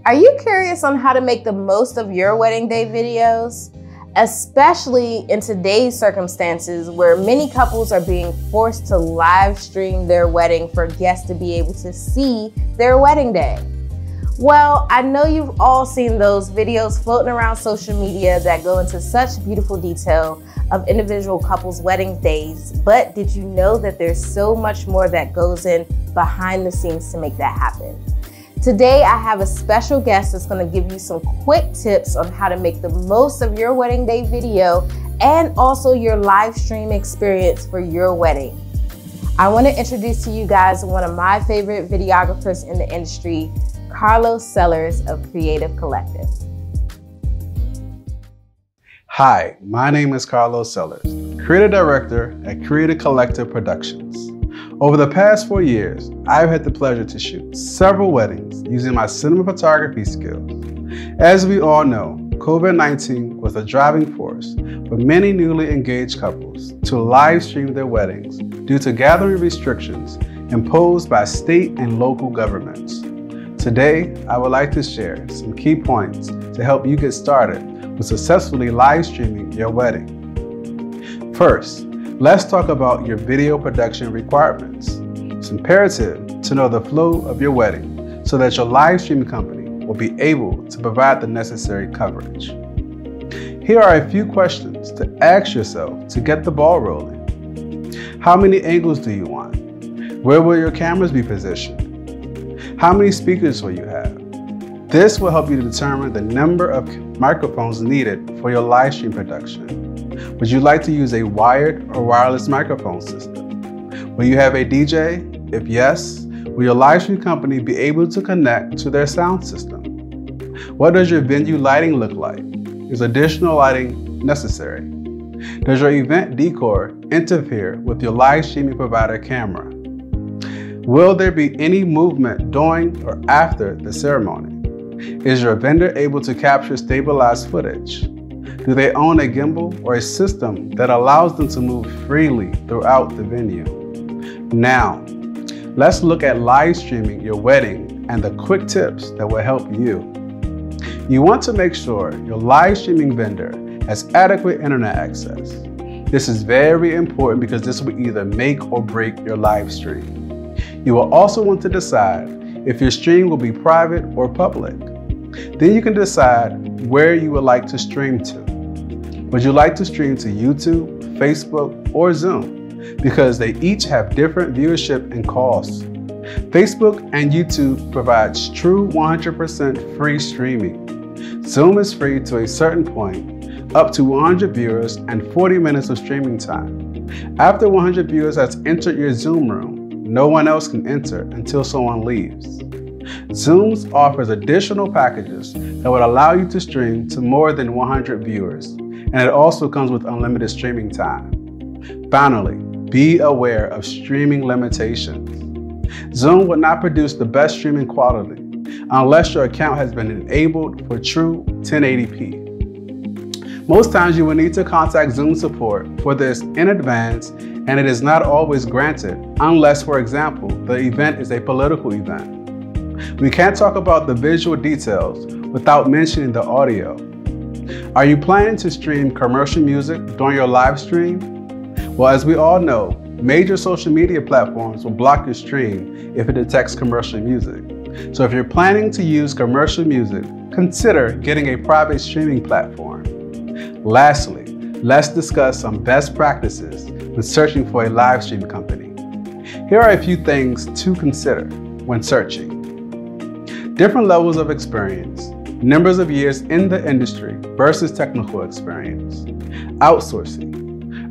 Are you curious on how to make the most of your wedding day videos? Especially in today's circumstances where many couples are being forced to live stream their wedding for guests to be able to see their wedding day. Well, I know you've all seen those videos floating around social media that go into such beautiful detail of individual couples' wedding days, but did you know that there's so much more that goes in behind the scenes to make that happen? Today, I have a special guest that's going to give you some quick tips on how to make the most of your wedding day video and also your live stream experience for your wedding. I want to introduce to you guys one of my favorite videographers in the industry, Carlos Sellers of Creative Collective. Hi, my name is Carlos Sellers, Creative Director at Creative Collective Productions. Over the past 4 years, I've had the pleasure to shoot several weddings using my cinematography skills. As we all know, COVID-19 was a driving force for many newly engaged couples to live stream their weddings due to gathering restrictions imposed by state and local governments. Today, I would like to share some key points to help you get started with successfully live streaming your wedding. First, let's talk about your video production requirements. It's imperative to know the flow of your wedding so that your live streaming company will be able to provide the necessary coverage. Here are a few questions to ask yourself to get the ball rolling. How many angles do you want? Where will your cameras be positioned? How many speakers will you have? This will help you to determine the number of microphones needed for your live stream production. Would you like to use a wired or wireless microphone system? Will you have a DJ? If yes, will your live stream company be able to connect to their sound system? What does your venue lighting look like? Is additional lighting necessary? Does your event decor interfere with your live streaming provider camera? Will there be any movement during or after the ceremony? Is your vendor able to capture stabilized footage? Do they own a gimbal or a system that allows them to move freely throughout the venue? Now, let's look at live streaming your wedding and the quick tips that will help you. You want to make sure your live streaming vendor has adequate internet access. This is very important because this will either make or break your live stream. You will also want to decide if your stream will be private or public. Then you can decide where you would like to stream to. Would you like to stream to YouTube, Facebook, or Zoom? Because they each have different viewership and costs. Facebook and YouTube provides true 100% free streaming. Zoom is free to a certain point, up to 100 viewers and 40 minutes of streaming time. After 100 viewers has entered your Zoom room, no one else can enter until someone leaves. Zoom offers additional packages that would allow you to stream to more than 100 viewers, and it also comes with unlimited streaming time. Finally, be aware of streaming limitations. Zoom will not produce the best streaming quality unless your account has been enabled for true 1080p. Most times you will need to contact Zoom support for this in advance, and it is not always granted unless, for example, the event is a political event. We can't talk about the visual details without mentioning the audio. Are you planning to stream commercial music during your live stream? Well, as we all know, major social media platforms will block your stream if it detects commercial music. So if you're planning to use commercial music, consider getting a private streaming platform. Lastly, let's discuss some best practices when searching for a live stream company. Here are a few things to consider when searching. Different levels of experience, numbers of years in the industry versus technical experience. Outsourcing.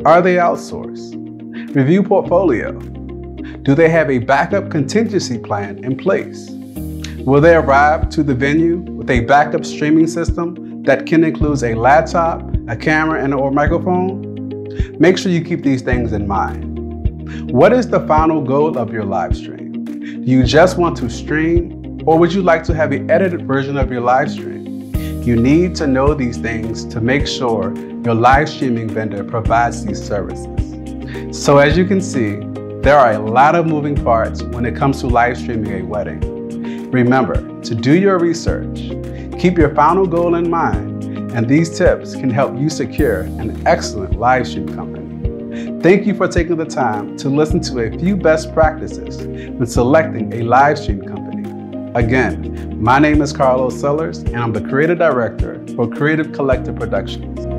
Are they outsourced? Review portfolio. Do they have a backup contingency plan in place? Will they arrive to the venue with a backup streaming system that can include a laptop, a camera, and/or microphone? Make sure you keep these things in mind. What is the final goal of your live stream? Do you just want to stream, or would you like to have an edited version of your live stream? You need to know these things to make sure your live streaming vendor provides these services. So as you can see, there are a lot of moving parts when it comes to live streaming a wedding. Remember to do your research, keep your final goal in mind, and these tips can help you secure an excellent live stream company. Thank you for taking the time to listen to a few best practices when selecting a live stream company. Again, my name is Carlos Sellers, and I'm the Creative Director for Creative Collective Productions.